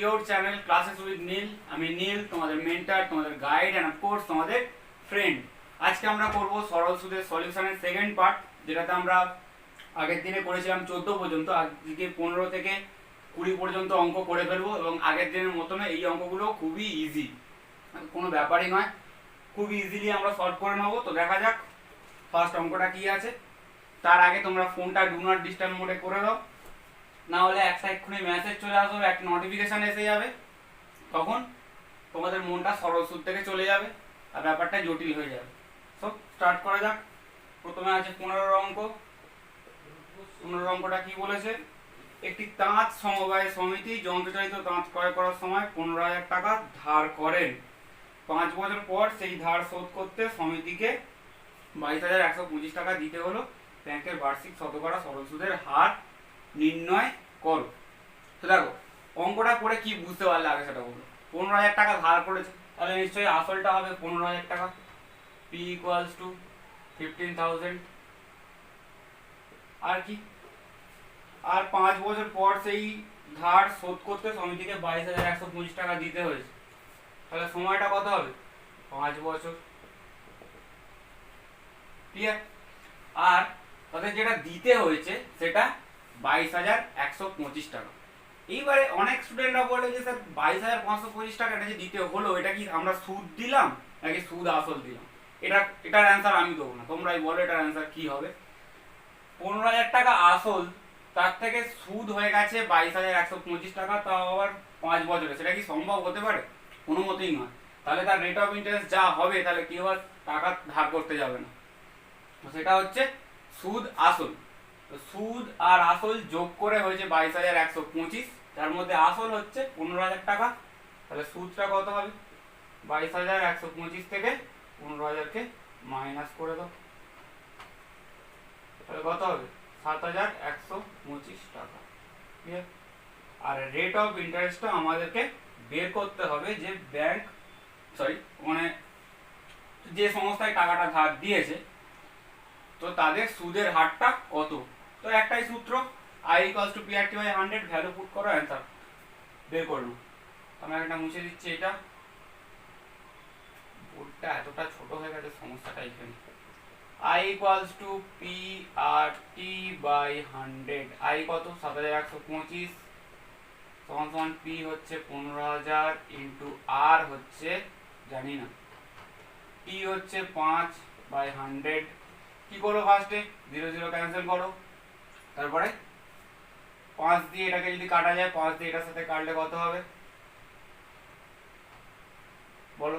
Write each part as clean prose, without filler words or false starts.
Your channel classes with নীল। আমি নীল, তোমাদের mentor, তোমাদের গাইড অ্যান্ড অফকোর্স তোমাদের ফ্রেন্ড। আজকে আমরা করব সরল সুদের সলিউশনের সেকেন্ড পার্ট, যেটাতে আমরা আগের দিনে করেছিলাম 14 পর্যন্ত। আজকে 15 থেকে 20 পর্যন্ত অঙ্ক করে ফেলবো এবং আগের দিনের মতন এই অঙ্কগুলো খুবই ইজি, কোনো ব্যাপারই নয়, খুব ইজিলি আমরা সলভ করে নেবো। তো দেখা যাক ফার্স্ট অঙ্কটা কি আছে। তার আগে তোমরা ফোনটা ডু নট ডিস্টার্ব মোডে করে দাও, না হলে একটা এক্ষুনি মেসেজ চলে আসবে, একটা নোটিফিকেশান এসে যাবে, তখন তোমাদের মনটা সরল সুদ থেকে চলে যাবে আর ব্যাপারটা জটিল হয়ে যাবে। সো স্টার্ট করা যাক। প্রথমে আছে 15 অঙ্ক। 15 অঙ্কটা কি বলেছে? একটি তাঁত সমবায় সমিতি যন্ত্রচালিত তাঁত ক্রয় করার সময় 15,000 টাকা ধার করেন। 5 বছর পর সেই ধার শোধ করতে সমিতিকে 22,125 টাকা দিতে হলো। ব্যাংকের বার্ষিক শতকরা সরল সুদের হার নির্ণয় করো। তো দেখো অঙ্কটা করে কি বুঝতে পারলে আগে সেটা বলো। 15,000 টাকা ধার করেছে, তাহলে নিশ্চয়ই আসলটা হবে 15,000 টাকা। P equals to 15,000। আর কি? আর 5 বছর পর সেই ধার শোধ করতে সমিতিকে 22,125 টাকা দিতে হয়েছে, তাহলে সময়টা কত হবে? 5 বছর। ক্লিয়ার? আর তাদের যেটা দিতে হয়েছে সেটা 22,125 টাকা। এইবারে অনেক স্টুডেন্টরা বলে যে স্যার 22,525 টাকা এটা যে দিতে হলো, এটা কি আমরা সুদ দিলাম নাকি সুদ আসল দিলাম? এটার অ্যান্সার আমি দেবো না, তোমরাই বলো এটার অ্যান্সার কি হবে। 15,000 টাকা আসল, তার থেকে সুদ হয়ে গেছে 22,125 টাকা, তাও আবার 5 বছরে। সেটা কি সম্ভব হতে পারে? কোনো মতেই নয়। তাহলে তার রেট অফ ইন্টারেস্ট যা হবে, তাহলে কেউ আর টাকা ধার করতে যাবে না। সেটা হচ্ছে সুদ আসল। তো সুদ আর আসল যোগ করে হয়েছে 22,125, তার মধ্যে আসল হচ্ছে 15,000 টাকা। তাহলে সুদটা কত হবে? 22,125 থেকে 15,000-কে মাইনাস করে দাও, তাহলে কত হবে? 7,125 টাকা। ক্লিয়ার? আর রেট অফ ইন্টারেস্টটা আমাদেরকে বের করতে হবে, যে ব্যাংক মানে যে সংস্থায় টাকাটা ধার দিয়েছে, তো তাদের সুদের হারটা কত। তো একটাই সূত্র, I equals to PRT/100, value put করো, অ্যান্সার বের করলো। আমরা এটা মুছে দিচ্ছি। এটা বোর্ডটা এতটা ছোট হয়ে গেছে, সমস্যাটা এখানে। I equals to PRT/100। I কত? 7,125 সমান সমান P হচ্ছে 15,000 ইন্টু R হচ্ছে জানি না, T হচ্ছে 5/100। কি করো ফার্স্টে? 0 0 ক্যান্সেল করো, তারপরে 5 দিয়ে এটাকে যদি কাটা যায়, 5 দিয়ে এটার সাথে কাটলে কত হবে বলো?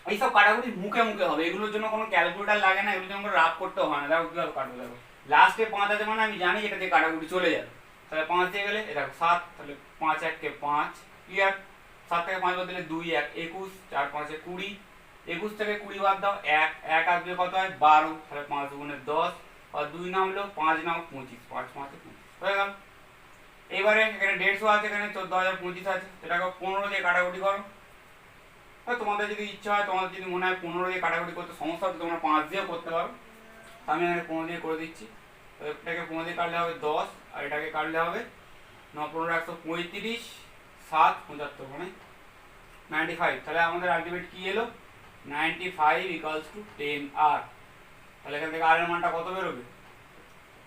এইসব কাটাকুটি মুখে মুখে হবে, এগুলোর জন্য কোনো ক্যালকুলেটার লাগে না, এগুলোর জন্য রাফ করতে হয় না। দেখো কিভাবে কাটবো, দেখো লাস্টে 5 আছে মানে আমি জানি এটা দিয়ে কাটাকুটি চলে যাবে। তাহলে 5 দিয়ে গেলে দেখো 7, তাহলে 5 1 5। ক্লিয়ার? 7 থেকে 5 বাদ দিলে 2 1 21, 4 5 20। 21 থেকে 20 বাদ দাও, 1 1 আসবে কত হয়? 12। তাহলে 5 গুণে 10, আর 2 নামলো, 5 নাও 25, 5 5 25 হয়ে গেল। এবারে এখানে 150 আছে, এখানে 14,025 আছে, এটাকে 15 দিয়ে কাটাকুটি করো। তোমাদের যদি ইচ্ছা হয়, তোমাদের যদি মনে হয় 15 দিয়ে কাটাকুটি করতে সমস্যা হচ্ছে, তোমরা 5 দিয়েও করতে পারো। আমি এখানে 15 দিয়ে করে দিচ্ছি। তো এটাকে 15 দিয়ে কাটলে হবে 10, আর এটাকে কাটলে হবে 9 15 135, 7 75 মানে 95। তাহলে আমাদের আলটিমেট কি এলো? 95 ইকুয়ালস টু 10R। তাহলে এখান থেকে আর এর মানটা কত বেরোবে?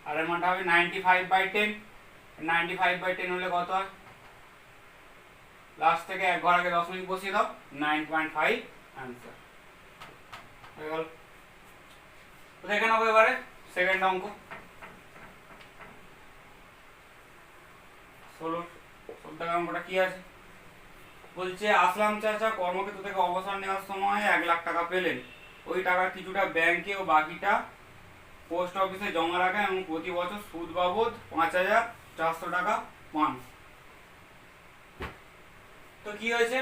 আর এর মানটা হবে 95/10। 95/10 হলে কত হয়? লাস্ট থেকে এক ঘর আগে দশমিক বসিয়ে দাও, 9.5 অ্যান্সার হয়ে গেল। তো দেখে নেবো এবারে সেকেন্ড অঙ্ক। 16 অঙ্কটা কি আছে বলছে? আসলাম চাচা কর্মক্ষেত্র থেকে অবসর নেওয়ার সময় 1 লাখ টাকা পেলেন। ওই টাকার কিছুটা ব্যাংকে ও বাকিটা পোস্ট অফিসে জমা রাখেন এবং প্রতি বছর সুদ বাবদ 5,400 টাকা পান। তো কি হয়েছে?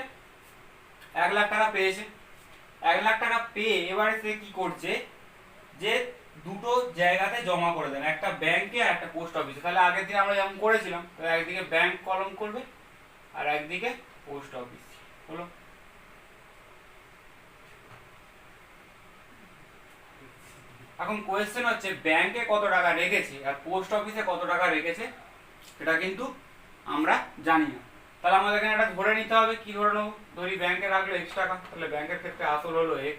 1 লাখ টাকা পেয়েছে। 1 লাখ টাকা পেয়ে এবারে সে কি করছে, যে দুটো জায়গাতে জমা করে দেন, একটা ব্যাংকে আর একটা পোস্ট অফিসে। তাহলে আগের দিন আমরা যেমন করেছিলাম, তাহলে একদিকে ব্যাংক কলম করবে আর একদিকে পোস্ট অফিস। হলো? এখন কোয়েশ্চেন হচ্ছে ব্যাংকে কত টাকা রেখেছে আর পোস্ট অফিসে কত টাকা রেখেছে, সেটা কিন্তু আমরা জানি না। তাহলে আমাদের এখানে এটা ধরে নিতে হবে, কি ধরে নেবো, ধরি ব্যাংকে রাখলো x টাকা, তাহলে ব্যাংকের ক্ষেত্রে আসল হলো x,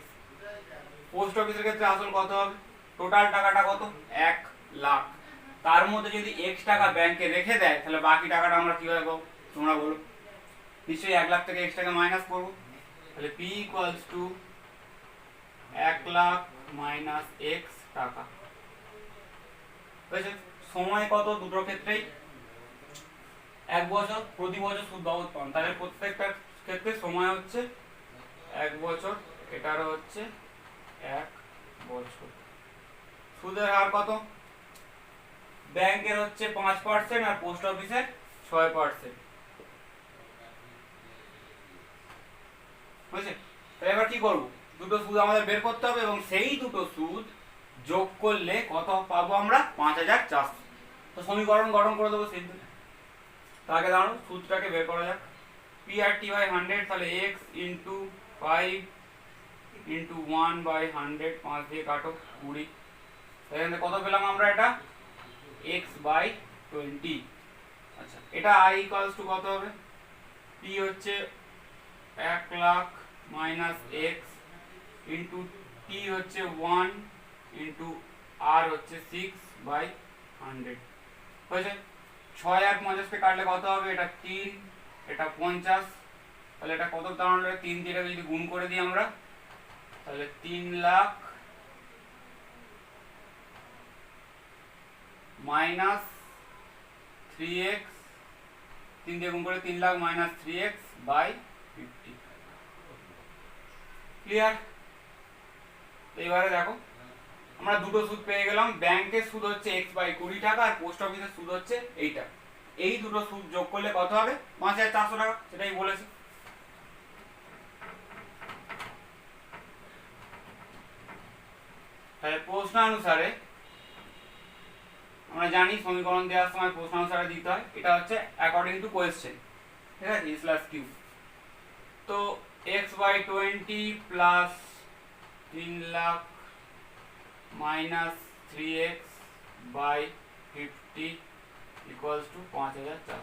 পোস্ট অফিসের ক্ষেত্রে আসল কত হবে, টোটাল টাকাটা কত 1 লাখ, তার মধ্যে যদি x টাকা ব্যাংকে রেখে দেয় তাহলে বাকি টাকাটা আমরা কিভাবে পাবো তোমরা বলো, নিশ্চয়ই 1 লাখ থেকে x টাকা মাইনাস করবো, তাহলে p equals to 1 lakh minus x টাকা। বুঝেছ, সময় কত দুটোর ক্ষেত্রেই 1 বছর, প্রতি বছর সুদ বাবদ পান, তাহলে প্রত্যেকটা ক্ষেত্রে সময় হচ্ছে 1 বছর, এটারও হচ্ছে 1 বছর। সুদের হার কত, ব্যাংকের হচ্ছে 5% আর পোস্ট অফিসের 6%। বুঝছে, তাহলে এবার কি করব, দুটো সুদ আমাদের বের করতে হবে এবং সেই দুটো সুদ যোগ করলে কত পাবো আমরা 5400। তো সমীকরণ গঠন করে দেবো সিদ্ধ। তার আগে দাঁড়ানো সুদটাকে বের করা যাক, p/100, তাহলে x ইন্টু 5 ইন্টু 1/100, 5 দিয়ে কাটো 20, এখানে কত পেলাম আমরা, এটা x/20। আচ্ছা, এটা i ইকুয়ালস টু কত হবে, p হচ্ছে 1 lakh minus x into t হচ্ছে 1 ইন্টু r হচ্ছে 6/100। হয়েছে, 6 আর 50 কে কাটলে কত হবে, এটা 3, এটা 50, তাহলে এটা কত দাঁড়ালো, 3 দিয়ে যদি গুণ করে দিই আমরা, তাহলে 3 লাখ মাইনাস 3x, 3 দিয়ে গুণ করে 3 lakh minus 3x by 50। Clear? এবারে দেখো আমরা দুটো সুদ পেয়ে গেলাম, ব্যাংকের সুদ হচ্ছে x/20 টাকা আর পোস্ট অফিসের সুদ হচ্ছে এইটা, এই দুটো সুদ যোগ করলে কত হবে 5400 টাকা, সেটাই বলেছি। তাহলে প্রশ্নানুসারে আমরা জানি সমীকরণ দেওয়ার সময় প্রশ্নানুসারে দিতে হয়, এটা হচ্ছে অ্যাকর্ডিং টু কোয়েশ্চেন, ঠিক আছে, e/q। তো x/20 plus 3 lakh minus 3x by 50 equals to 5400।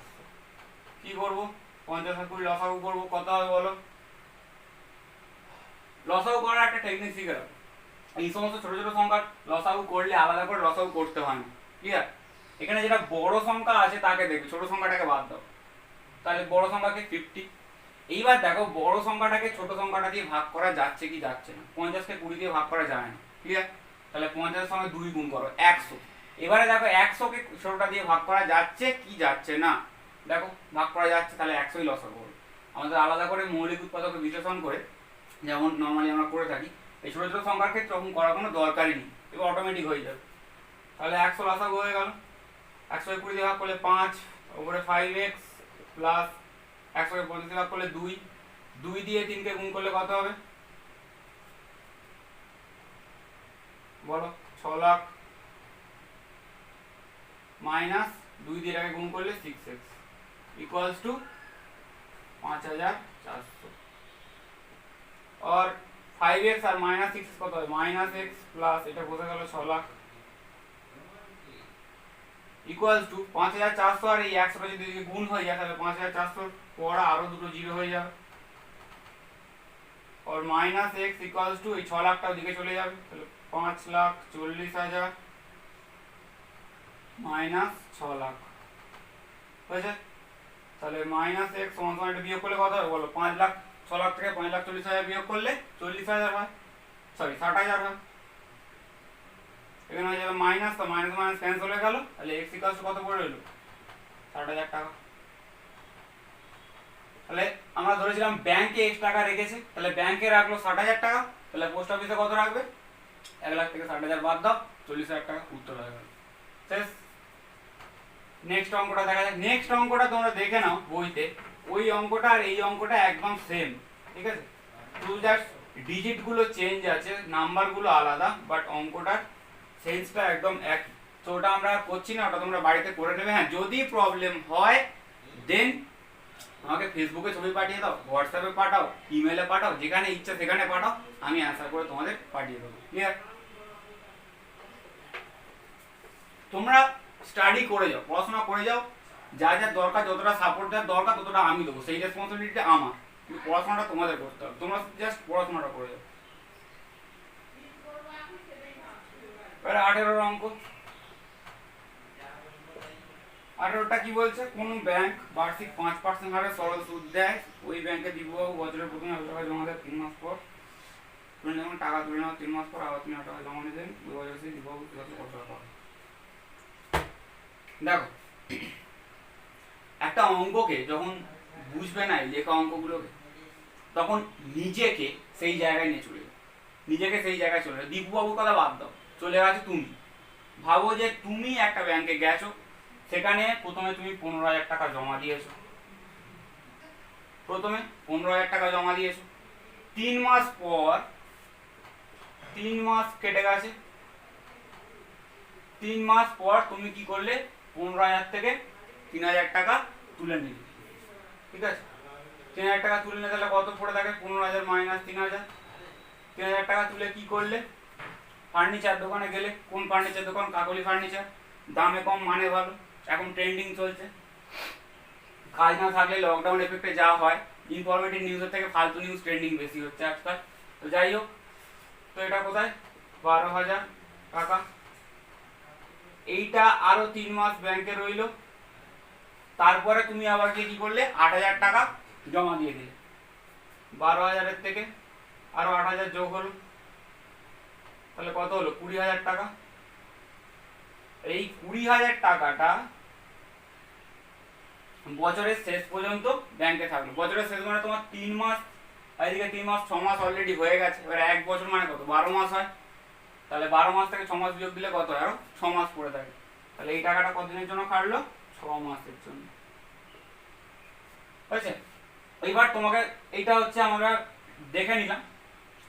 কি করবো, 50 আর 20 লসাগু করবো, কত হবে বলো, লসাগু করার একটা টেকনিক শিখে রাখো, এই সমস্ত ছোট ছোট সংখ্যা লসাগু করলে আলাদা করে লসাগু করতে হয় না, ক্লিয়ার? এখানে যেটা বড় সংখ্যা আছে তাকে দেখবে, ছোট সংখ্যাটাকে বাদ দাও, তাহলে বড় সংখ্যাকে 50। এইবার দেখো বড় সংখ্যাটাকে ছোট সংখ্যাটা দিয়ে ভাগ করা যাচ্ছে কি যাচ্ছে না, 50 কে 20 দিয়ে ভাগ করা যায় না, ক্লিয়ার? তাহলে 50 এর সঙ্গে 2 গুণ করো 100। এবারে দেখো 100 কে ছোটটা দিয়ে ভাগ করা যাচ্ছে কি যাচ্ছে না, দেখো ভাগ করা যাচ্ছে, তাহলে 100ই লসাগু হবে। আমাদের আলাদা করে মৌলিক উৎপাদক বিশ্লেষণ করে যেমন নরমালি আমরা করে থাকি, এই ছোট ছোট সংখ্যার ক্ষেত্রে তখন করার কোনো দরকারই নেই, এবার অটোমেটিক হয়ে যাবে। তাহলে 100 লসাগু হয়ে গেল, 100 কে 20 দিয়ে ভাগ করলে 5, উপরে 5x প্লাস 100 কে 50 দিয়ে ভাগ করলে 2, 2 দিয়ে 3 কে গুণ করলে কত হবে বলো, 6 লাখ মাইনাস 2 দিয়ে এটাকে গুণ করলে 6x ইকুয়ালস টু 5400। और 5x আর মাইনাস 6x কত হয়, মাইনাস x প্লাস এটা বসে গেল 6 লাখ ইকুয়ালস টু 5400, আর এই 100 যদি গুণ হয়ে যায় তাহলে 5400 পর আরো দুটো জিরো হয়ে যাবে, और মাইনাস x ইকুয়ালস টু এই 6 লাখটা ওদিকে চলে যাবে, তাহলে 5,40,000 মাইনাস 6 লাখ হয়েছে। তাহলে মাইনাস x সমান সমান এটা বিয়োগ করলে কত হবে বলো, 5 লাখ 6 লাখ থেকে 5,40,000 বিয়োগ করলে 40,000 হয়, সরি 60,000 হয়। এখানে হয়ে যাবে মাইনাস, তো মাইনাস মাইনাস ক্যান্সেল হয়ে গেল, তাহলে x ইকুয়ালস টু কত পড়ে রইল 60,000 টাকা। তাহলে আমরা ধরেছিলাম ব্যাংকে x টাকা রেখেছে, তাহলে ব্যাংকে রাখলো 60,000 টাকা, তাহলে পোস্ট অফিসে কত রাখবে, 1 লাখ থেকে 60,000 বাদ দাও, 40,000 টাকা উত্তর হয়ে গেল। শেষ। নেক্সট অঙ্কটা দেখা যাক, নেক্সট অঙ্কটা তোমরা দেখে নাও বইতে, ওই অঙ্কটা আর এই অঙ্কটা একদম সেম, ঠিক আছে, শুধু জাস্ট ডিজিট গুলো চেঞ্জ আছে, নাম্বার গুলো আলাদা, বাট অঙ্কটার সেন্সটা একদম একই। তো ওটা আমরা করছি না, ওটা তোমরা বাড়িতে করে নেবে। হ্যাঁ, যদি প্রবলেম হয় দেন আমাকে ফেসবুকে ছবি পাঠিয়ে দাও, হোয়াটসঅ্যাপে পাঠাও, ইমেলে পাঠাও, যেখানে ইচ্ছা সেখানে পাঠাও, আমি অ্যান্সার করে তোমাদের পাঠিয়ে দেবো। ক্লিয়ার? তোমরা স্টাডি করে যাও, পড়াশোনা করে যাও, যা যা দরকার, যতটা সাপোর্ট দেওয়ার দরকার ততটা আমি দেবো, সেই রেসপন্সিবিলিটি আমার, কিন্তু পড়াশোনাটা তোমাদের করতে হবে, তোমরা জাস্ট পড়াশোনাটা করে যাও। এবারে 18 অঙ্ক। 18টা কি বলছে, কোন ব্যাংক বার্ষিক 5% হারে সরল সুদ দেয়, ওই ব্যাংকে দীপুবাবু বছরের প্রথমে 1,000 টাকা জমা দেয় 3 মাস পর, তুমি যখন টাকা তুলে নাও 3 মাস পর আবার তুমি 1,000 টাকা জমা নিয়ে দেন, 2 বছর সেই দীপুবাবু কত টাকা পাবে। দেখো একটা অঙ্ককে যখন বুঝবে না লেখা অঙ্কগুলোকে, তখন নিজেকে সেই জায়গায় নিয়ে চলে যাও, নিজেকে সেই জায়গায় চলে যাও। দীপুবাবুর কথা বাদ দাও, চলে গেছো তুমি। ভাবো যে তুমি একটা ব্যাংকে গেছো, সেখানে প্রথমে তুমি 15,000 টাকা জমা দিয়েছো, প্রথমে 15,000 টাকা জমা দিয়েছো। 3 মাস পর, 3 মাস কেটে গেছে, 3 মাস পর তুমি কি করলে, 15,000 থেকে 3,000 টাকা তুলে নিলে, ঠিক আছে। 3,000 টাকা তুলে নিলে তাহলে কত পড়ে থাকে, 15,000 মাইনাস 3,000। 3,000 টাকা তুলে কি করলে, ফার্নিচার দোকানে গেলে, কোন ফার্নিচার দোকান, কাকলি ফার্নিচার, দামে কম মানে ভালো, এখন ট্রেন্ডিং চলছে। কাজ না থাকলে লকডাউন এফেক্টে যা হয়, ইনফরমেটিভ নিউজের থেকে ফালতু নিউজ ট্রেন্ডিং বেশি হচ্ছে আজকাল। তো যাই হোক, তো এটা কোথায়, 12,000 টাকা। এইটা আরো 3 মাস ব্যাংকে রইলো, তারপরে তুমি আবার গিয়ে কি করলে, 8,000 টাকা জমা দিয়ে দিলে। 12,000-এর থেকে আরো 8,000 যোগ হলো, তাহলে কত হলো, 20,000 টাকা। এই 20,000 টাকাটা বছরের শেষ পর্যন্ত ব্যাংকে থাকলো। বছরের শেষ মানে তোমার 3 মাস, এদিকে 3 মাস, 6 মাস অলরেডি হয়ে গেছে। এবার 1 বছর মানে কত, 12 মাস হয়, তাহলে 12 মাস থেকে 6 মাস বিয়োগ দিলে কত হয়, আরো 6 মাস পড়ে থাকে। তাহলে এই টাকাটা কতদিনের জন্য খাটলো, 6 মাসের জন্য, বুঝছে। এইবার তোমাকে এইটা হচ্ছে আমরা দেখে নিলাম,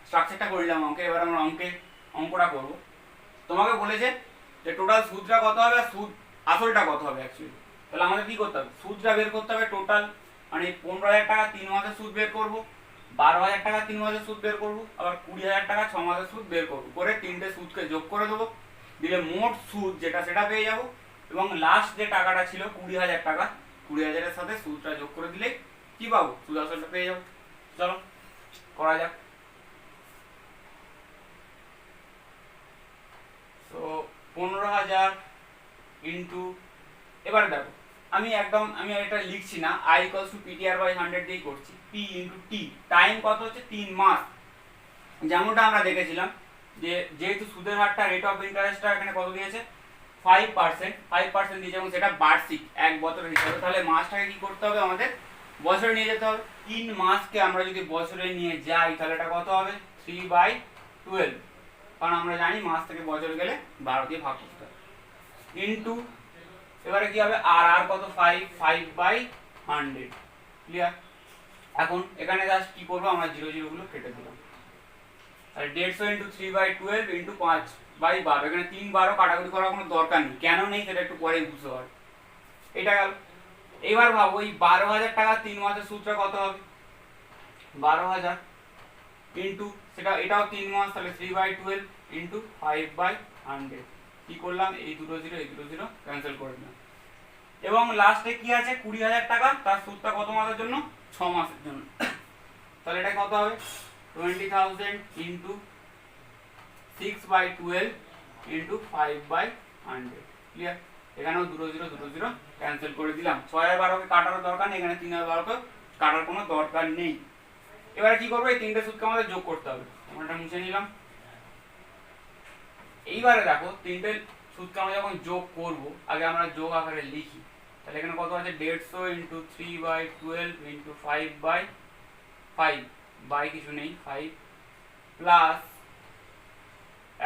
স্ট্রাকচারটা করলাম অঙ্কে। এবার আমরা অঙ্কটা করব। তোমাকে বলেছে যে টোটাল সুদটা কত হবে আর সুদ আসলটা কত হবে অ্যাকচুয়ালি। তাহলে আমাদের কি করতে হবে, সুদটা বের করতে হবে টোটাল, মানে 15,000 টাকা 3 মাসের সুদ বের করব, 12,000 টাকা 3 মাসের সুদ বের করব, আবার 20,000 টাকা 6 মাসের সুদ বের করব, করে তিনটে সুদকে যোগ করে দেবো, দিলে মোট সুদ যেটা সেটা পেয়ে যাব। এবং লাস্ট যে টাকাটা ছিল 20,000 টাকা, 20,000-এর সাথে সুদটা যোগ করে দিলে কি পাবো, সুদ আসলটা পেয়ে যাবো। চলো করা যাক। তো 15,000 ইন্টু, এবার দেখো আমি এটা লিখছি না, i ইকুয়ালস টু PTR/100 দিয়েই করছি, p ইন্টু টি, টাইম কত হচ্ছে 3 মাস। যেমনটা আমরা দেখেছিলাম যে যেহেতু সুদের হারটা, রেট অফ ইন্টারেস্টটা এখানে কত দিয়েছে, 5% দিয়েছে, এবং সেটা বার্ষিক 1 বছরের হিসাবে। তাহলে মাসটাকে কি করতে হবে, আমাদের বছরে নিয়ে যেতে হবে। 3 মাসকে আমরা যদি বছরে নিয়ে যাই তাহলে এটা কত হবে, 3/12, কারণ আমরা জানি মাস থেকে বছর গেলে 12 দিয়ে ভাগ করতে হবে, ইন্টু এবারে কি হবে, আর কত, 5/100, ক্লিয়ার। এখন এখানে জাস্ট কি করবো, আমরা 0 গুলো কেটে দিলাম, আর 150 ইন্টু 3/12 ইন্টু 5/12, এখানে 3/12 কাটাকুটি করার কোনো দরকার নেই, কেন নেই সেটা একটু পরেই বুঝতে পারবে। এটা গেল। এবার ভাবো এই 12,000 টাকা 3 মাসের সুদটা কত হবে, 12,000 ইন্টু সেটা, এটাও 3 মাস, তাহলে 3/12 ইন্টু 5/100, কি করলাম, এই দুটো জিরো ক্যান্সেল করে দিলাম। এবং লাস্টে কি আছে, 20,000 টাকা, তার সুদটা কত মাসের জন্য, 6 মাসের জন্য। তাহলে এটা কত হবে, 20,000 ইন্টু 6/12 ইন্টু 5/100, ক্লিয়ার। এখানেও দুটো জিরো ক্যান্সেল করে দিলাম। 6 আর 12কে কাটার দরকার নেই, এখানে 3 আর 12কে কাটার কোনো দরকার নেই। এবারে কি করবো, এই তিনটে সুদকে আমাদের যোগ করতে হবে, আমরা এটা মুছে নিলাম। এইবারে দেখো তিনটে সুদকে আমরা যখন যোগ করব, আগে আমরা যোগ আকারে লিখি। তাহলে এখানে কত আছে, 150 ইন্টু 3/12 ইন্টু 5/5, বাই কিছু নেই, 5 plus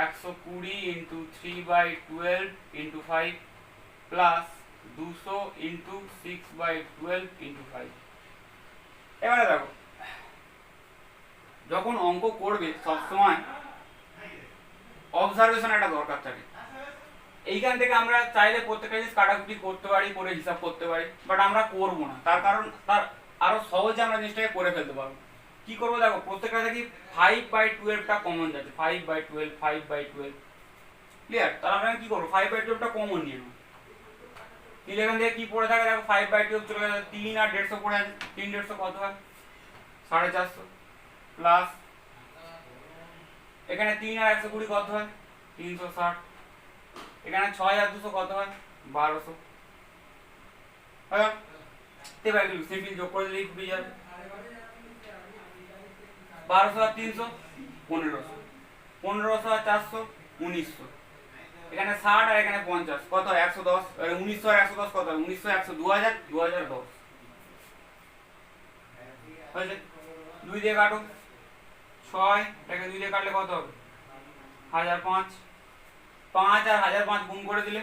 120 into 3/12 into 5 plus 200 into 6/12 into 5। এবারে দেখো যখন অঙ্ক করবে সবসময় অবজারভেশন একটা দরকার থাকে। এইখান থেকে আমরা চাইলে প্রত্যেকটা জিনিস কাটাকুটি করতে পারি, করে হিসাব করতে পারি, বাট আমরা করবো না, তার কারণ তার আরো সহজে আমরা জিনিসটাকে করে ফেলতে পারবো। কি করবো, দেখো প্রত্যেকটা দেখি 5/12টা কমন যাচ্ছে, 5/12 ক্লিয়ার। তাহলে আমরা কি করবো, 5/12টা কমন নিয়ে নেবো, নিলে এখান থেকে কি পড়ে থাকে দেখো 5/12 চলে গেছে, 3 আর 150 পড়ে আছে, 3 150 কত হয় 450 প্লাস এখানে 3 আর 120 কত হয় 360, এখানে 6 আর 200 কত হয় 1200। এবার এগুলো সিম্পল যোগ করে দিলেই পেয়ে যাবে 1200 আর 300 1500, 1500 আর 400 1900, এখানে 60 আর এখানে 50 কত হয় 110, 1900 আর 110 কত হয় 1900 100 2000 2010 হয়েছে। 2 দিয়ে কাটো 6, এটাকে 2 দিয়ে কাটলে কত হবে 1005, 5 আর 1005 গুণ করে দিলে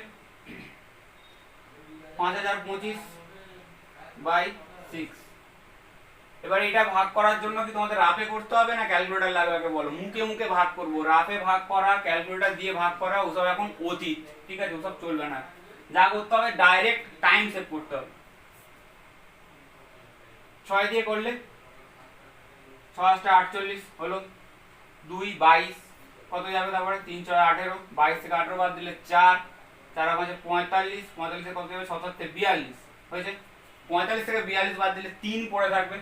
5025/6। এবার এটা ভাগ করার জন্য কি তোমাদের রাফে করতে হবে না ক্যালকুলেটর লাগবে আগে বলো? মুখে মুখে ভাগ করবো, রাফে ভাগ করা ক্যালকুলেটর দিয়ে ভাগ করা ওসব এখন অতীত, ঠিক আছে, ওসব চলবে না। যা করতে হবে ডাইরেক্ট টাইম সেভ করতে হবে। 6 দিয়ে করলে 6 48 হলো, 2 22 কত যাবে, তারপরে 3 6 18, 22 থেকে 18 বাদ দিলে 4, 4 আর 5 45, 45 কত যাবে 77 42 হয়েছে। 45 থেকে 42 বাদ দিলে 3 পড়ে থাকবে,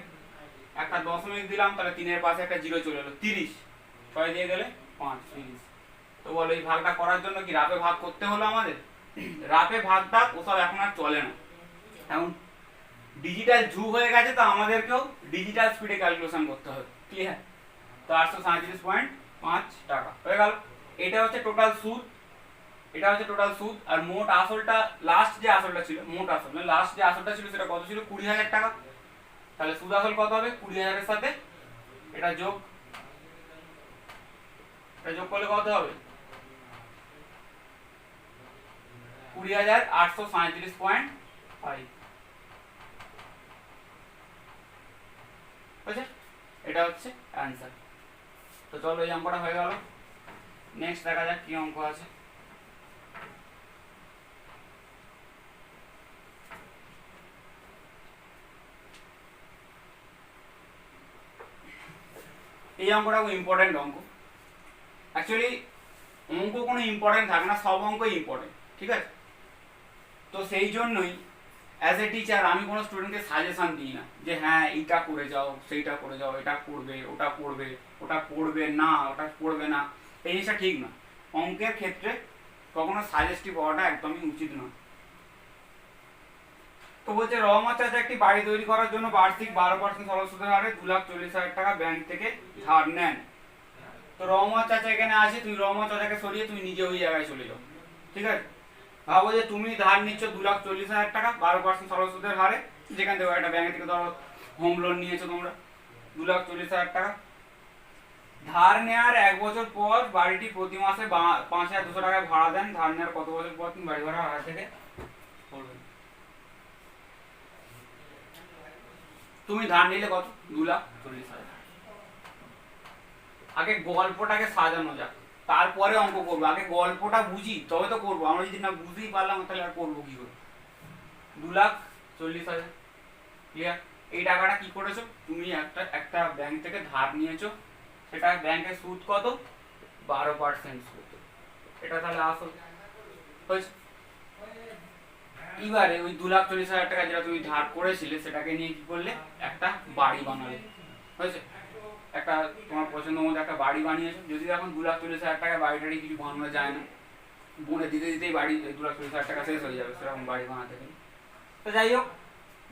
একটা দশমিক দিলাম, তাহলে 3 এর পাশে একটা জিরো চলে এলো 30, 6 দিয়ে গেলে 5 30। তো বলো এই ভাগটা করার জন্য কি রাফে ভাগ করতে হলো আমাদের? রাফে ভাগটা ওসব এখন আর চলে না, এখন ডিজিটাল যুগ হয়ে গেছে, তো আমাদেরকেও ডিজিটাল স্পিডে ক্যালকুলেশন করতে হবে, ক্লিয়ার? তো 837.5 টাকা হয়ে গেল। এটা হচ্ছে টোটাল সুদ, এটা হচ্ছে টোটাল সুদ। আর মোট আসলটা, লাস্ট যে আসলটা ছিল, মোট আসল মানে লাস্ট যে আসলটা ছিল সেটা কত ছিল 20,000 টাকা। তাহলে সুদ আসল কত হবে 20,000 এর সাথে এটা যোগ, এটা যোগ করলে কত হবে 20,837.5 বুঝছে? এটা হচ্ছে অ্যান্সার। তো চলো এই অঙ্কটা হয়ে গেল, নেক্সট দেখা যাক কি অঙ্ক আছে। এই অঙ্কটা খুব ইম্পর্টেন্ট অঙ্ক। অ্যাকচুয়ালি অঙ্ক কোনো ইম্পর্টেন্ট থাকে না, সব অঙ্কই ইম্পর্টেন্ট, ঠিক আছে? তো সেই জন্যই অ্যাজ এ টিচার আমি কোনো স্টুডেন্টকে সাজেশন দিই না যে হ্যাঁ এইটা করে যাও, সেইটা করে যাও, এটা করবে, ওটা করবে, ওটা পড়বে না, ওটা পড়বে না, এই জিনিসটা ঠিক না। অঙ্কের ক্ষেত্রে কখনো সাজেস্টিভ হওয়াটা একদমই উচিত নয়। তো বলছে রহমত চাচা একটি বাড়ি তৈরি করার জন্য বার্ষিক 12% সরল সুদের হারে 2,40,000 টাকা ব্যাংক থেকে ধার নেন। তো রহমত চাচা এখানে আছে, তুমি রহমত চাচাকে সরিয়ে তুমি নিজে ওই জায়গায় চলে যাও, ঠিক আছে? ভাবো যে তুমি ধার নিচ্ছ 2,40,000 টাকা 12% সরল সুদের হারে, যেখান থেকে একটা ব্যাংক থেকে ধরো হোম লোন নিয়েছো তোমরা 2,40,000 টাকা। ধার নেওয়ার 1 বছর পর বাড়িটি প্রতি মাসে 5,200 টাকা ভাড়া দেন। ধার নেওয়ার কত বছর পর তুমি বাড়ি ভাড়া হার থেকে করবে? তুমি ধার নিলে কত 2,40,000। আগে গল্পটাকে সাজানো যাক, তারপরে অঙ্ক করবো। আগে গল্পটা বুঝি তবে তো করবো, আমরা যদি না বুঝতেই পারলাম তাহলে আর করবো কি করে? 2,40,000 ক্লিয়ার? এই টাকাটা কি করেছো তুমি? একটা ব্যাংক থেকে ধার নিয়েছো, সেটা ব্যাংকের সুদ কত 12% সুদ, এটা তাহলে আসল হয়েছে। এবারে ওই 2,40,000 টাকা যেটা তুমি ধার করেছিলে সেটাকে নিয়ে কি করলে একটা বাড়ি বানালে, হয়েছে? একটা তোমার পছন্দ মতো একটা বাড়ি বানিয়েছো। যদি এখন 2,40,000 টাকা বাড়িটারি কিছু বানানো যায় না, বনে দিতে দিতেই বাড়ি 2,40,000 টাকা শেষ হয়ে যাবে, সেরকম বাড়ি বানাতে গেলে। তো যাই হোক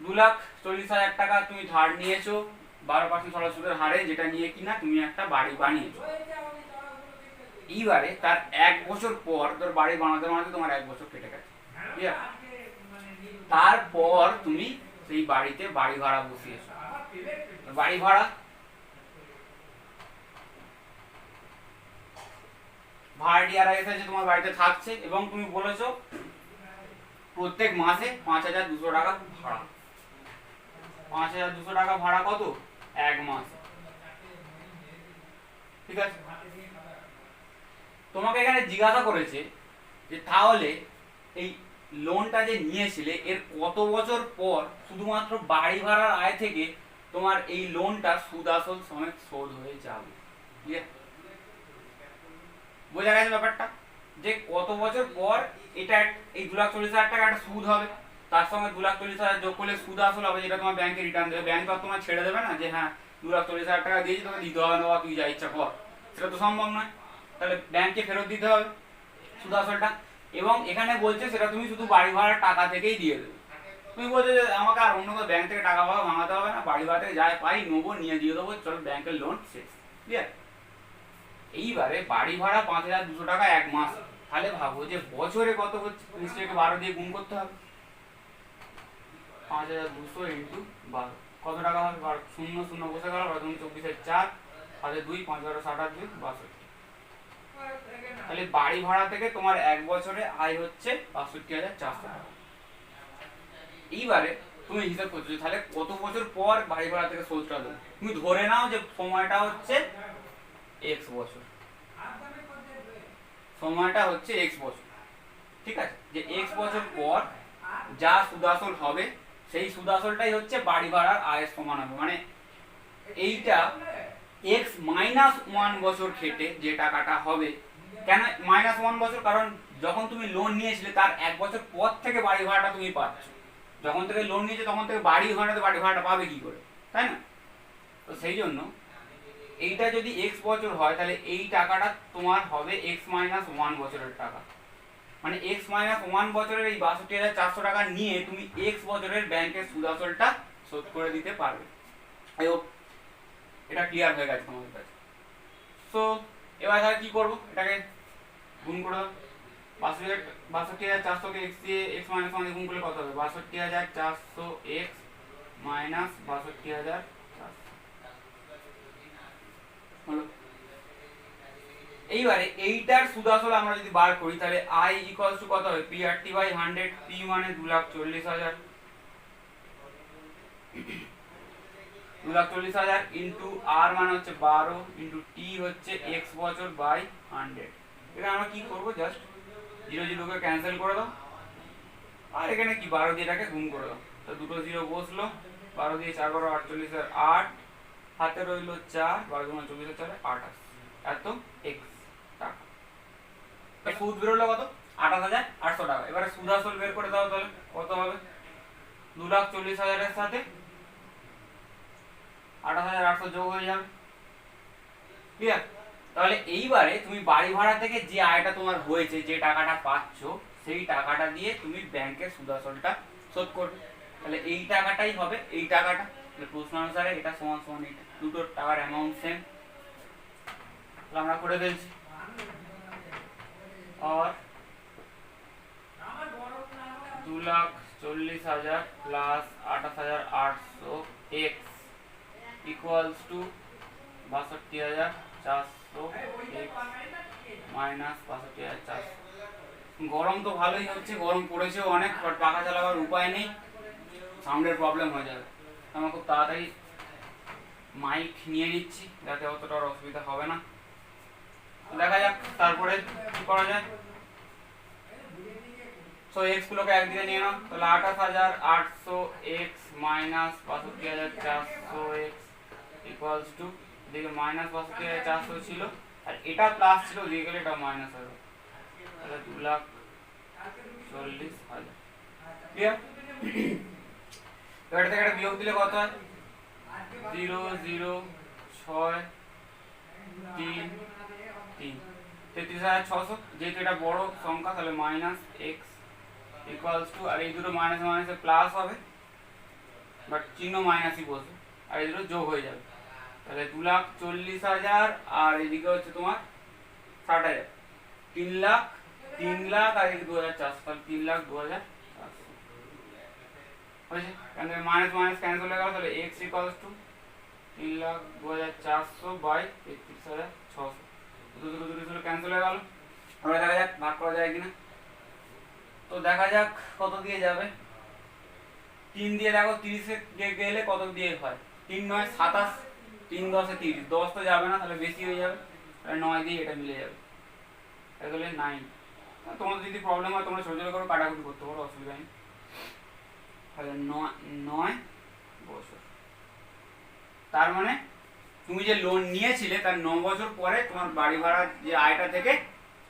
2,40,000 টাকা তুমি ধার নিয়েছো 12% সরল সুদের হারে, যেটা নিয়ে কিনা তুমি একটা বাড়ি বানিয়েছো। এইবারে তার 1 বছর পর, তোর বাড়ি বানাতে বানাতে তোমার 1 বছর কেটে গেছে, ঠিক আছে? তারপর তুমি সেই বাড়িতে বাড়ি ভাড়া বসিয়েছো। বাড়ি ভাড়া ভাড়াটিয়ারা এসে তোমার বাড়িতে থাকছে এবং তুমি বলেছো প্রত্যেক মাসে 5,200 টাকা ভাড়া। 5,200 টাকা ভাড়া কত 1 মাস, ঠিক আছে? তোমাকে এখানে জিজ্ঞাসা করেছে যে তাহলে এই লোনটা যে নিয়েছিলে এর কত বছর পর শুধুমাত্র বাড়ি ভাড়ার আয় থেকে তোমার এই লোনটা সুদ আসল সমেত শোধ হয়ে যাবে। বোঝা গেছে ব্যাপারটা? যে কত বছর পর এটা এই 2,40,000 টাকা একটা সুদ হবে। তার সঙ্গে 2,40,000 যোগ করলে সুদ আসল হবে, যেটা তোমার ব্যাংকে রিটার্ন দেবে। ব্যাংক তো তোমার ছেড়ে দেবে না যে হ্যাঁ 2,40,000 টাকা দিয়েছি তোকে দিতে হবে না, বা তুই যা ইচ্ছা কর, সেটা তো সম্ভব নয়। তাহলে ব্যাংকে ফেরত দিতে হবে সুদ আসলটা। এবং এখানে বলছে সেটা তুমি শুধু বাড়ি ভাড়ার টাকা থেকেই দিয়ে দেবে। তুমি বলছো যে আমাকে আর অন্য কোনো ব্যাংক থেকে টাকা পাওয়া ভাঙাতে হবে না, বাড়ি ভাড়া থেকে যাই পাই নেবো নিয়ে দিয়ে দেবো, চলো ব্যাংকের লোন শেষ, ক্লিয়ার। এইবারে বাড়ি ভাড়া 5,200 টাকা এক মাস, তাহলে ভাবো যে বছরে কত হচ্ছে, নিশ্চয়ই 12 দিয়ে গুণ করতে হবে। 5,200 ইন্টু 12 কত টাকা হবে, 0 0 বসে গেল, 24 4 5 2 5 12 60 2 62। তাহলে বাড়ি ভাড়া থেকে তোমার এক বছরে আয় হচ্ছে 62,400 টাকা। এইবারে তুমি হিসাব করছো তাহলে কত বছর পর বাড়ি ভাড়া থেকে শোধটা দেবো। তুমি ধরে নাও যে সময়টা হচ্ছে x বছর, সময়টা হচ্ছে x বছর, ঠিক আছে। যে x বছর পর যা সুদাসল হবে সেই সুদাসলটাই হচ্ছে বাড়ি ভাড়ার আয়ের সমান হবে। মানে এইটা x -1 বছর খেটে যে টাকাটা হবে, কেন -1 বছর, কারণ যখন তুমি লোন নিয়েছিলে তার এক বছর পর থেকে বাড়ি ভাড়াটা তুমি পাচ্ছ। যখন থেকে লোন নিয়েছে তখন থেকে বাড়ি ভাড়াটা পাবে কি করে, তাই না? তো সেই জন্য এইটা যদি x বছর হয় তাহলে এই টাকাটা তোমার হবে x -1 বছরের টাকা। মানে x -1 বছরের এই 62,400 টাকা নিয়ে তুমি x বছরের ব্যাংকের সুদ আসলটা শোধ করে দিতে পারবে। এটা ক্লিয়ার হয়ে গেছে তোমাদের কাছে। সো এবার তাহলে কি করবো, এটাকে গুণ করে দাও। 62,400 কে x দিয়ে x - 1 দিয়ে গুণ করলে কত হবে, 62,400 x - 62,400 হলো। এইবারে এইটার সুদ আসল আমরা যদি বার করি তাহলে i = কত হবে, p/100, p মানে 2,40,000, 2,40,000 ইন্টু r মানে হচ্ছে 12 ইন্টু t হচ্ছে x বছর বাই 100। এখানে আমরা কি করবো, জাস্ট 0 0 কে ক্যান্সেল করে দাও, আর এখানে কি 12 দিয়ে এটাকে গুণ করে দাও। তো দুটো 0 বসলো, 12 দিয়ে 4 12 48 আর 8 হাতে রইলো 4, 12 × 24 4 28, এত x টাকা। সুদ বেরোলো কত, 28,800 টাকা। এবারে সুদ আসল বের করে দাও, তাহলে কত হবে, 2,40,000 এর সাথে 28,800 যোগ হয়ে যাবে, ক্লিয়ার। তাহলে এইবারে তুমি বাড়ি ভাড়া থেকে যে আয়টা তোমার হয়েছে, যে টাকাটা পাচ্ছ, সেই টাকাটা দিয়ে তুমি ব্যাংকের সুদ আসলটা শোধ করবে। তাহলে এই টাকাটাই হবে এই টাকাটা। প্রশ্ন অনুসারে এটা সমান সমান এটা, দুটো টাকার অ্যামাউন্ট সেম, আমরা করে ফেলছি। और 2,40,000 plus 28,800 x equals to 62,400 x minus 62,400। গরম তো ভালোই হচ্ছে, গরম পড়েছে অনেক, বাট পাখা চালাবার উপায় নেই, সাউন্ডের প্রবলেম হয়ে যাবে। আমরা খুব তাড়াতাড়ি মাইক নিয়ে নিচ্ছি যাতে অতটা অসুবিধা হবে না। দেখা যাক তারপরে কি করা যায়। সো x গুলোকে একদিকে নিয়ে নাও, তাহলে 28,800 x minus 62,400 x equals to, এদিকে মাইনাস 62,400 ছিল আর এটা প্লাস ছিল, দিয়ে গেলে এটা মাইনাস হবে, তাহলে 2,40,000, ক্লিয়ার। এবার থেকে একটা বিয়োগ দিলে কত হয়, 0 0 6 3 3, 33,600। যেহেতু এটা বড় সংখ্যা তাহলে মাইনাস এক্স ইকুয়ালস টু, আর এই দুটো মাইনাস মাইনাসে প্লাস হবে, বাট চিহ্ন মাইনাসই বসবে, আর এই দুটো যোগ হয়ে যাবে। তাহলে 2,40,000 আর এদিকে হচ্ছে তোমার 60,000, 3 লাখ আর এদিকে 2,400, তাহলে 3,02,400 হয়েছে। কারণ মাইনাস মাইনাস ক্যান্সেল হয়ে গেল, তাহলে এক্স ইকুয়ালস টু 3,02,400 বাই 33,600, দুটো ক্যান্সেল হয়ে গেল। এবার দেখা যাক ভাগ করা যায় কিনা। তো দেখা যাক কত দিয়ে যাবে, 3 দিয়ে দেখো 30 গেলে কত দিয়ে হয়, 3 9 27, 3 10 30, 10 তো যাবে না, তাহলে বেশি হয়ে যাবে, তাহলে 9 দিয়ে এটা মিলে যাবে, তাহলে 9। তোমাদের যদি প্রবলেম হয় তোমরা ছোট ছোট করে কাটাকুটি করতে পারো, অসুবিধা নেই। তাহলে 9 বছর, তার মানে তুমি যে লোন নিয়েছিলে তার 9 বছর পরে তোমার বাড়ি ভাড়া যে আয়টা থেকে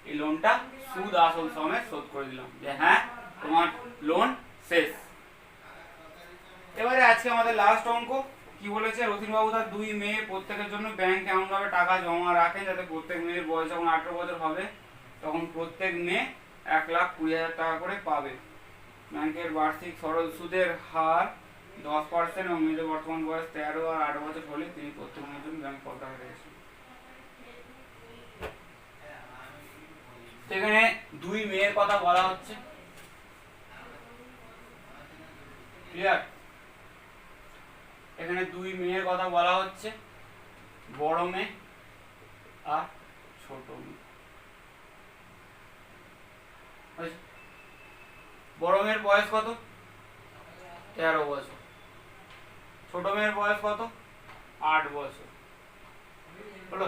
এই লোনটা সুদ আসল সমেত শোধ করে দিলাম, যে হ্যাঁ তোমার লোন শেষ। এবারে আজকে আমাদের লাস্ট অঙ্ক কি বলেছে, রতিনবাবু তার 2 মেয়ে প্রত্যেকের জন্য ব্যাংকে এমনভাবে টাকা জমা রাখেন যাতে প্রত্যেক মেয়ের বয়স যখন 18 বছর হবে তখন প্রত্যেক মেয়ে 1,20,000 টাকা করে পাবে। ব্যাংকের বার্ষিক সরল সুদের হার 10% এবং মেয়েদের বর্তমান বয়স 13 আর 8 বছর হলে তিনি প্রত্যেক মেয়ের জন্য ব্যাংক কত টাকা রেখেছেন। এখানে 2 মেয়ের কথা বলা হচ্ছে, ক্লিয়ার? এখানে 2 মেয়ের কথা বলা হচ্ছে, বড় মেয়ে আর ছোট মেয়ে। বড় মেয়ের বয়স কত? 13 বছর। ছোট মেয়ের বয়স কত? 8 বছর। হলো?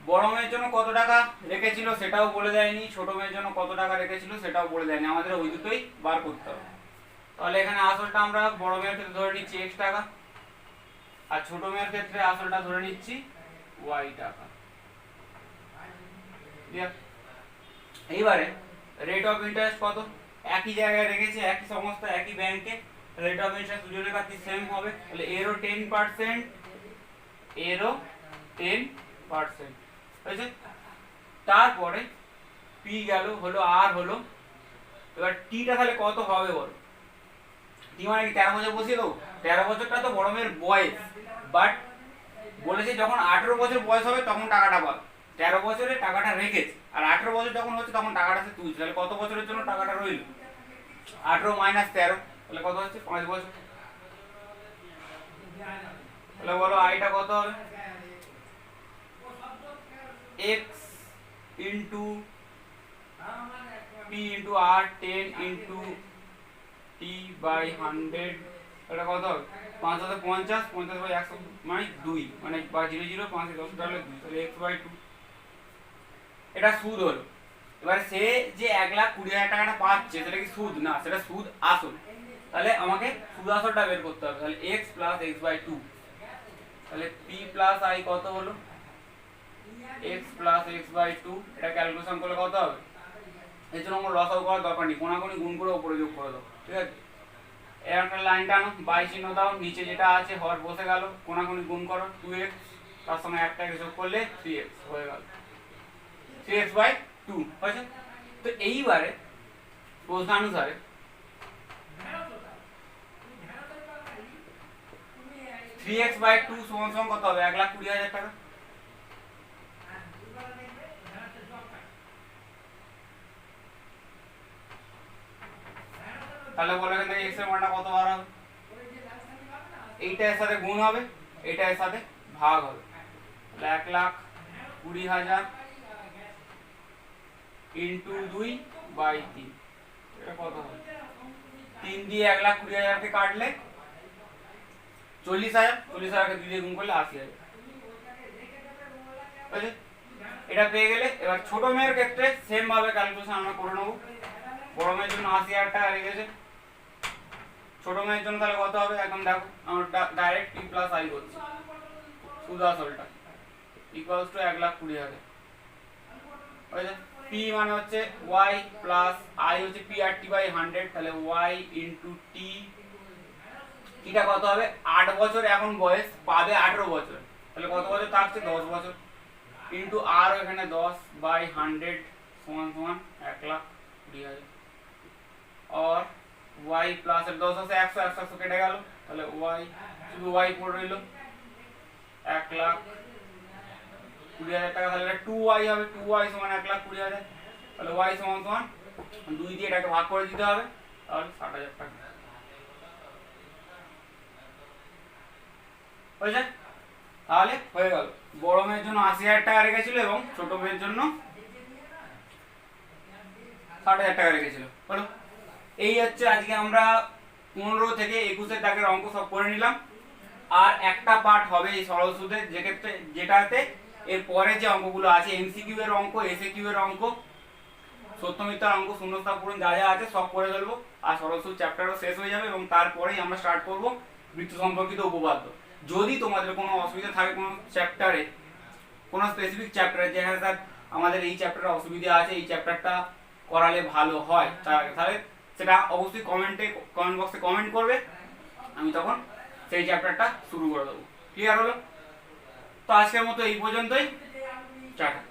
বড় মেয়ের জন্য কত টাকা রেখেছিল সেটাও বলে দেয়নি, ছোট মেয়ের জন্য কত টাকা রেখেছিল সেটাও বলে দেয়নি, আমাদের ওই দুটোই বার করতে হবে। তাহলে এখানে আসলটা আমরা বড় মেয়ের ক্ষেত্রে ধরে নিচ্ছি x টাকা, আর ছোট মেয়ের ক্ষেত্রে আসলটা ধরে নিচ্ছি y টাকা। এইবারে রেট অফ ইন্টারেস্ট কত? একই জায়গায় রেখেছে, একই সমস্ত একই ব্যাংকে, রেট অফ ইন্টারেস্ট দুজনের কাছে সেম হবে। তাহলে এরও 10%, এরও 10%, হয়েছে? তারপরে পি গেল, হলো আর হলো। এবার টিটা তাহলে কত হবে বলো? টি মানে কি 13 বছর বসিয়ে দেবো? 13 বছরটা তো বড় মেয়ের বয়স, বাট বলেছে যখন 18 বছর বয়স হবে তখন টাকাটা পাবে। 13 বছরে টাকাটা রেখেছে, আর 18 বছর যখন হচ্ছে তখন টাকাটা সে তুলছে। তাহলে কত বছরের জন্য টাকাটা রইল? 18 মাইনাস 13, তাহলে কত হচ্ছে? 5 বছর। তাহলে বলো আইটা কত হবে? x into p into r 10 into t by 100, এটা কত হবে? 550, 50 বাই 100 মানে 2, মানে 0 0 5 10 তাহলে 2, তাহলে x বাই 2। এটা সুদ হলো। এবার সে যে 1,20,000 টাকাটা পাচ্ছে সেটা কি সুদ? না, সেটা সুদ আসল। তাহলে আমাকে সুদ আসলটা বের করতে হবে। তাহলে x প্লাস x বাই 2, তাহলে p প্লাস i কত হলো? x plus x by 2। এটা ক্যালকুলেশন করলে কত হবে? এর জন্য আমার লসাগু করার দরকার নেই, কোনাকুনি গুণ করে উপরে যোগ করে দাও, ঠিক আছে? এর একটা লাইন টানো, বাই চিহ্ন দাও, নিচে যেটা আছে হর বসে গেল, কোনাকুনি গুণ করো 2x, তার সঙ্গে একটা যোগ করলে 3x হয়ে গেল, 3x বাই 2 হয়েছে। তো এইবারে প্রশ্নানুসারে 3x বাই 2 সমান সমান কত হবে? 1,20,000 টাকা। তাহলে বলো এখান থেকে x এর মানটা কত বার হবে? এইটা এর সাথে গুণ হবে, এটা এর সাথে ভাগ হবে। তাহলে 1,20,000 ইন্টু 2 বাই 3, এটা কত হবে? 3 দিয়ে 1,20,000 কে কাটলে 40,000, 40,000 কে 2 দিয়ে গুণ করলে 80,000, বুঝলে? এটা পেয়ে গেলে এবার ছোট মেয়ের ক্ষেত্রে সেম ভাবে ক্যালকুলেশন আমরা করে নেব। বড় মেয়ের জন্য 80,000 টাকা রেখেছে, ছোট মেয়ের জন্য তাহলে কত হবে? এখন দেখো আমরা ডাইরেক্ট p প্লাস i করছি, সুদ আসলটা ইকুয়ালস টু 1,20,000, বুঝলে? p মানে হচ্ছে y প্লাস i হচ্ছে p আর t বাই 100, তাহলে y ইনটু t, এটা কত হবে? 8 বছর এখন বয়স, পাবে 18 বছর, তাহলে কত বছর থাকছে? 10 বছর, ইনটু আর এখানে 10 বাই 100 সমান সমান 1,20,000, और y প্লাস 10 আছে 100, 100 কেটে গেল, তাহলে y শুধু y পড়ে রইল 1,20,000 টাকা। তাহলে 2y হবে, 2y সমান 1,20,000, তাহলে y সমান সমান 2 দিয়ে এটাকে ভাগ করে দিতে হবে, তাহলে 60,000 টাকা হয়েছে। তাহলে হয়ে গেল, বড় মেয়ের জন্য 80,000 টাকা রেখেছিল এবং ছোট মেয়ের জন্য 60,000 টাকা রেখেছিল। হলো? এই হচ্ছে আজকে আমরা 15 থেকে 21 দাগের অঙ্ক সব করে নিলাম। আর একটা পার্ট হবে এই সরল সুদের, যেটাতে এর পরে যে অঙ্কগুলো আছে এমসিকিউ এর অঙ্ক, এসএকিউ এর অঙ্ক, সত্য মিথ্যার অঙ্ক, শূন্যস্থান পূরণ যা যা আছে সব করে ফেলবো, আর সরল সুদ চ্যাপ্টারও শেষ হয়ে যাবে এবং তারপরেই আমরা স্টার্ট করব বৃত্ত সম্পর্কিত উপপাদ্য। যদি তোমাদের কোনো অসুবিধা থাকে কোনো চ্যাপ্টারে, কোনো স্পেসিফিক চ্যাপ্টারে, যেখানে স্যার আমাদের এই চ্যাপ্টারে অসুবিধা আছে, এই চ্যাপ্টারটা করালে ভালো হয়, তাহলে সেটা অবশ্যই কমেন্ট বক্সে কমেন্ট করবে, আমি তখন সেই চ্যাপ্টারটা শুরু করে দেবো। ক্লিয়ার হলো? তো আজকের মতো এই পর্যন্তই। টাটা।